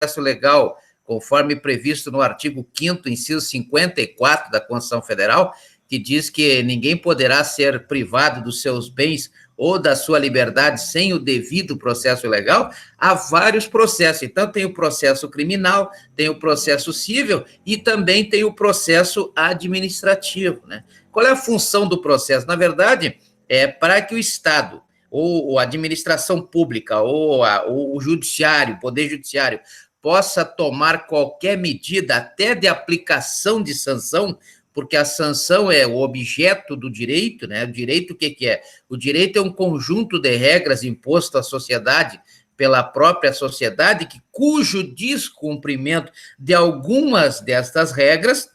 processo legal, conforme previsto no artigo 5º, inciso 54 da Constituição Federal, que diz que ninguém poderá ser privado dos seus bens ou da sua liberdade sem o devido processo legal, há vários processos. Então, tem o processo criminal, tem o processo civil e também tem o processo administrativo, né? Qual é a função do processo? Na verdade, é para que o Estado, ou a administração pública, ou o judiciário, o poder judiciário, possa tomar qualquer medida, até de aplicação de sanção, porque a sanção é o objeto do direito, né? O direito, o que é? O direito é um conjunto de regras imposto à sociedade pela própria sociedade, cujo descumprimento de algumas destas regras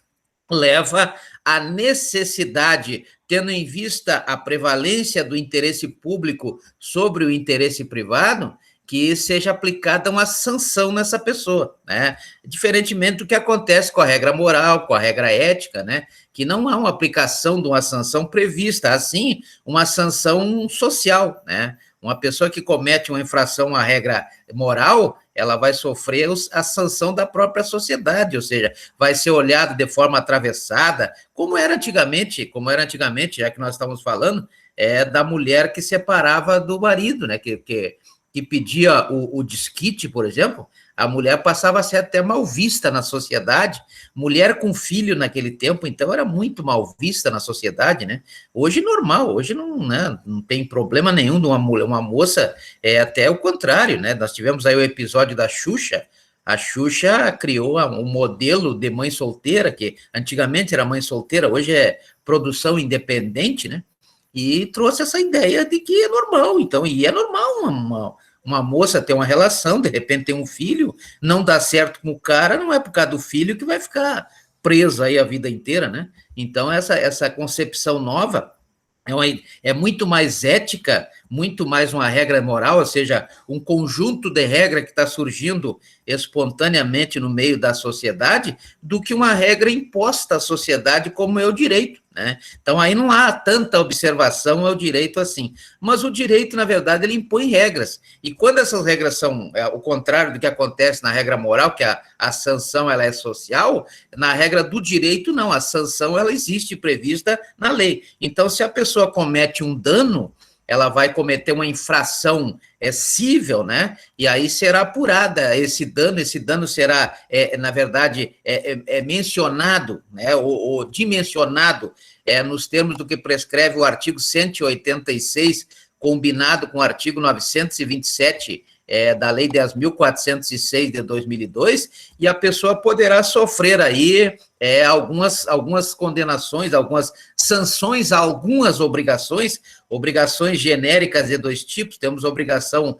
leva à necessidade, tendo em vista a prevalência do interesse público sobre o interesse privado, que seja aplicada uma sanção nessa pessoa, né? Diferentemente do que acontece com a regra moral, com a regra ética, né? Que não há uma aplicação de uma sanção prevista, assim, uma sanção social, né? Uma pessoa que comete uma infração à regra moral, ela vai sofrer a sanção da própria sociedade, ou seja, vai ser olhada de forma atravessada, como era antigamente, já que nós estamos falando, da mulher que separava do marido, né? Que pedia o desquite, por exemplo, a mulher passava a ser até mal vista na sociedade. Mulher com filho naquele tempo, então, era muito mal vista na sociedade, né? Hoje, normal, hoje não, né, não tem problema nenhum de uma moça, até o contrário, né? Nós tivemos aí o episódio da Xuxa. A Xuxa criou um modelo de mãe solteira, que antigamente era mãe solteira, hoje é produção independente, né? E trouxe essa ideia de que é normal, então, e é normal uma moça ter uma relação, de repente tem um filho, não dá certo com o cara, não é por causa do filho que vai ficar preso aí a vida inteira, né? Então, essa concepção nova é muito mais ética, muito mais uma regra moral, ou seja, um conjunto de regras que está surgindo espontaneamente no meio da sociedade, do que uma regra imposta à sociedade como é o direito, né? Então, aí não há tanta observação ao direito assim. Mas o direito, na verdade, ele impõe regras. E quando essas regras são o contrário do que acontece na regra moral, que a sanção ela é social, na regra do direito, não. A sanção ela existe prevista na lei. Então, se a pessoa comete um dano, ela vai cometer uma infração cível, né? E aí será apurada esse dano será, na verdade, mencionado, né? Ou dimensionado nos termos do que prescreve o artigo 186, combinado com o artigo 927 da Lei 10.406 de 2002, e a pessoa poderá sofrer aí algumas condenações, algumas sanções a algumas obrigações genéricas de dois tipos. Temos a obrigação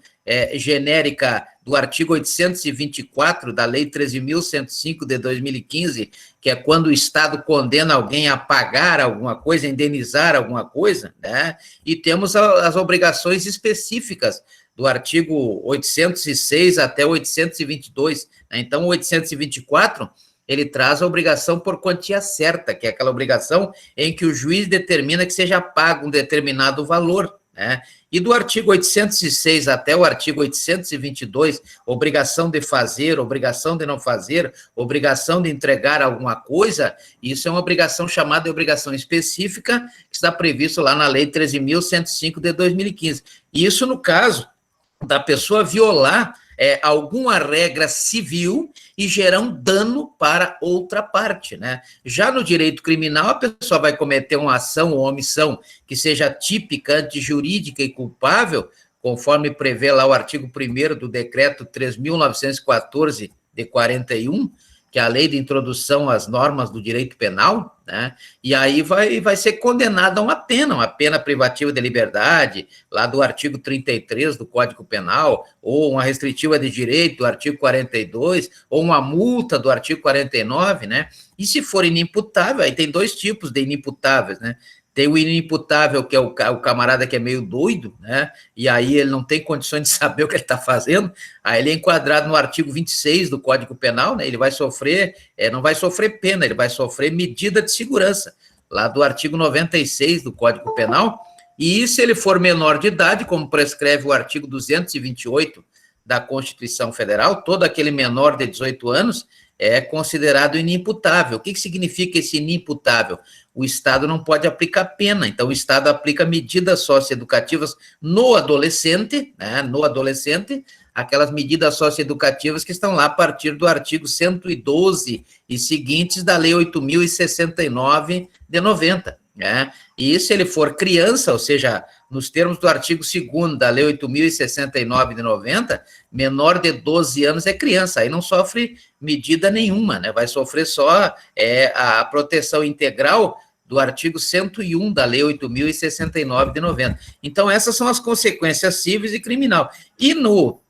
genérica do artigo 824 da Lei 13.105 de 2015, que é quando o Estado condena alguém a pagar alguma coisa, a indenizar alguma coisa, né? E temos as obrigações específicas do artigo 806 até 822, né? Então, o 824, ele traz a obrigação por quantia certa, que é aquela obrigação em que o juiz determina que seja pago um determinado valor, né? E do artigo 806 até o artigo 822, obrigação de fazer, obrigação de não fazer, obrigação de entregar alguma coisa, isso é uma obrigação chamada de obrigação específica, que está previsto lá na Lei 13.105 de 2015. Isso no caso da pessoa violar alguma regra civil e gerar um dano para outra parte, né? Já no direito criminal, a pessoa vai cometer uma ação ou omissão que seja típica, antijurídica e culpável, conforme prevê lá o artigo 1º do decreto 3.914 de 41, que é a lei de introdução às normas do direito penal, né? E aí vai ser condenado a uma pena privativa de liberdade, lá do artigo 33 do Código Penal, ou uma restritiva de direito do artigo 42, ou uma multa do artigo 49, né? E se for inimputável, aí tem dois tipos de inimputáveis, né? Tem o inimputável, que é o camarada que é meio doido, né? E aí ele não tem condições de saber o que ele está fazendo, aí ele é enquadrado no artigo 26 do Código Penal, né? Ele vai sofrer, não vai sofrer pena, ele vai sofrer medida de segurança, lá do artigo 96 do Código Penal, e se ele for menor de idade, como prescreve o artigo 228 da Constituição Federal, todo aquele menor de 18 anos é considerado inimputável. O que significa esse inimputável? O Estado não pode aplicar pena, então o Estado aplica medidas socioeducativas no adolescente, né, aquelas medidas socioeducativas que estão lá a partir do artigo 112 e seguintes da Lei 8.069 de 90. Né? E se ele for criança, ou seja, nos termos do artigo 2º da Lei 8.069 de 90, menor de 12 anos é criança, aí não sofre medida nenhuma, né? Vai sofrer só a proteção integral do artigo 101 da Lei 8.069 de 90. Então, essas são as consequências cíveis e criminal. E no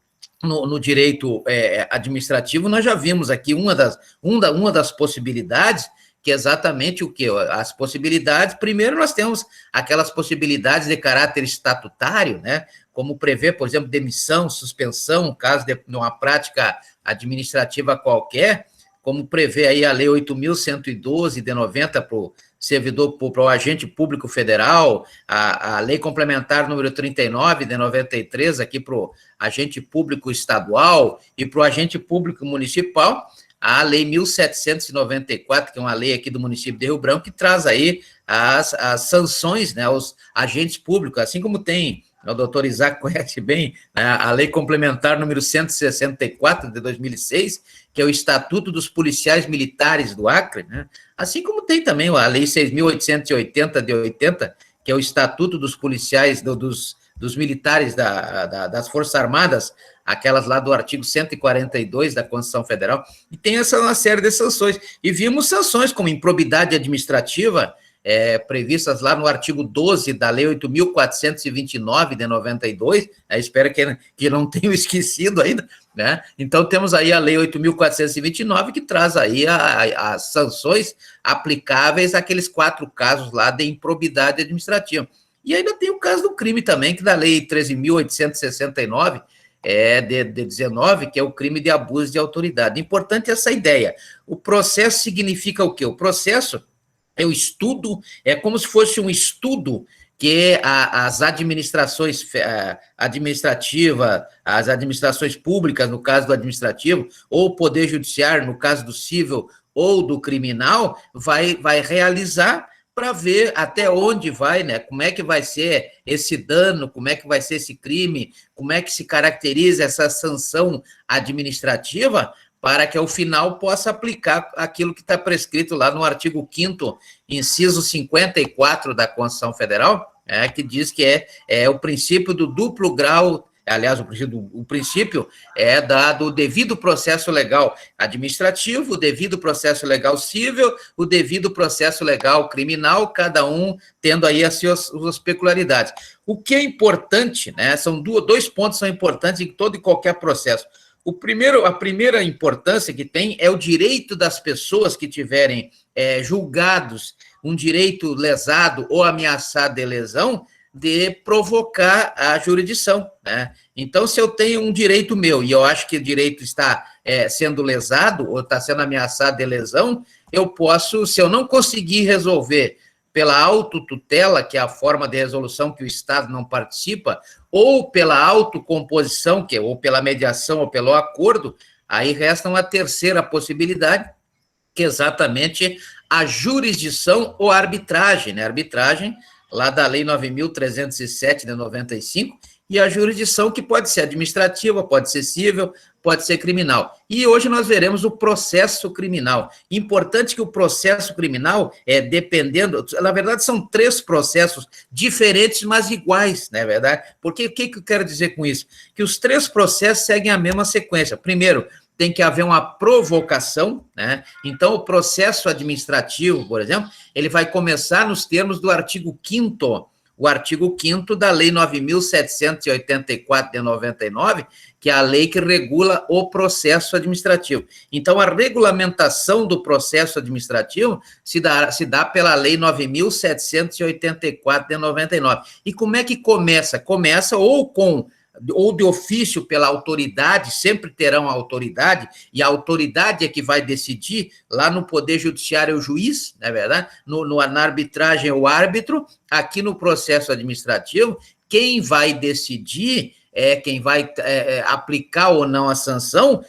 direito administrativo, nós já vimos aqui uma das possibilidades, que é exatamente o que? As possibilidades, primeiro nós temos aquelas possibilidades de caráter estatutário, né? Como prevê, por exemplo, demissão, suspensão, caso de uma prática administrativa qualquer, como prevê aí a Lei 8.112 de 90 para o servidor, para o agente público federal, a Lei Complementar número 39 de 93 aqui para o agente público estadual e para o agente público municipal, a Lei 1.794, que é uma lei aqui do município de Rio Branco, que traz aí as sanções, né, aos agentes públicos, assim como tem, o doutor Isaac conhece bem, né, a Lei Complementar número 164 de 2006, que é o Estatuto dos Policiais Militares do Acre, né, assim como tem também a Lei 6.880 de 80, que é o Estatuto dos Policiais, dos militares das Forças Armadas, aquelas lá do artigo 142 da Constituição Federal, e tem uma série de sanções. E vimos sanções como improbidade administrativa, previstas lá no artigo 12 da Lei 8.429 de 92, espero que não tenham esquecido ainda, né? Então, temos aí a Lei 8.429, que traz aí as sanções aplicáveis àqueles 4 casos lá de improbidade administrativa. E ainda tem o caso do crime também, que da Lei 13.869, de 19, que é o crime de abuso de autoridade. Importante essa ideia. O processo significa o quê? O processo é o estudo, é como se fosse um estudo que as administrações administrativas, as administrações públicas, no caso do administrativo, ou o Poder Judiciário, no caso do civil ou do criminal, vai realizar para ver até onde vai, né? Como é que vai ser esse dano, como é que vai ser esse crime, como é que se caracteriza essa sanção administrativa, para que ao final possa aplicar aquilo que está prescrito lá no artigo 5º, inciso 54 da Constituição Federal, que diz que é o princípio do duplo grau. Aliás, o princípio é do devido processo legal administrativo, o devido processo legal civil, o devido processo legal criminal, cada um tendo aí as suas peculiaridades. O que é importante, né, são dois pontos são importantes em todo e qualquer processo. A primeira importância que tem é o direito das pessoas que tiverem julgados um direito lesado ou ameaçado de lesão, de provocar a jurisdição, né? Então, se eu tenho um direito meu e eu acho que o direito está sendo lesado ou está sendo ameaçado de lesão, eu posso, se eu não conseguir resolver pela autotutela, que é a forma de resolução que o Estado não participa, ou pela autocomposição, ou pela mediação ou pelo acordo, aí resta uma terceira possibilidade, que é exatamente a jurisdição ou a arbitragem, né? Arbitragem lá da Lei 9.307 de 95, e a jurisdição que pode ser administrativa, pode ser civil, pode ser criminal. E hoje nós veremos o processo criminal. Importante que o processo criminal, dependendo, na verdade são 3 processos diferentes, mas iguais, não é verdade? Porque o que eu quero dizer com isso? Que os 3 processos seguem a mesma sequência. Primeiro, tem que haver uma provocação, né? Então, o processo administrativo, por exemplo, ele vai começar nos termos do artigo 5º, o artigo 5º da Lei 9.784 de 99, que é a lei que regula o processo administrativo. Então, a regulamentação do processo administrativo se dá pela Lei 9.784 de 99. E como é que começa? Começa ou de ofício pela autoridade, sempre terão a autoridade, e a autoridade é que vai decidir, lá no Poder Judiciário é o juiz, não é verdade? Na arbitragem é o árbitro, aqui no processo administrativo, quem vai decidir quem vai aplicar ou não a sanção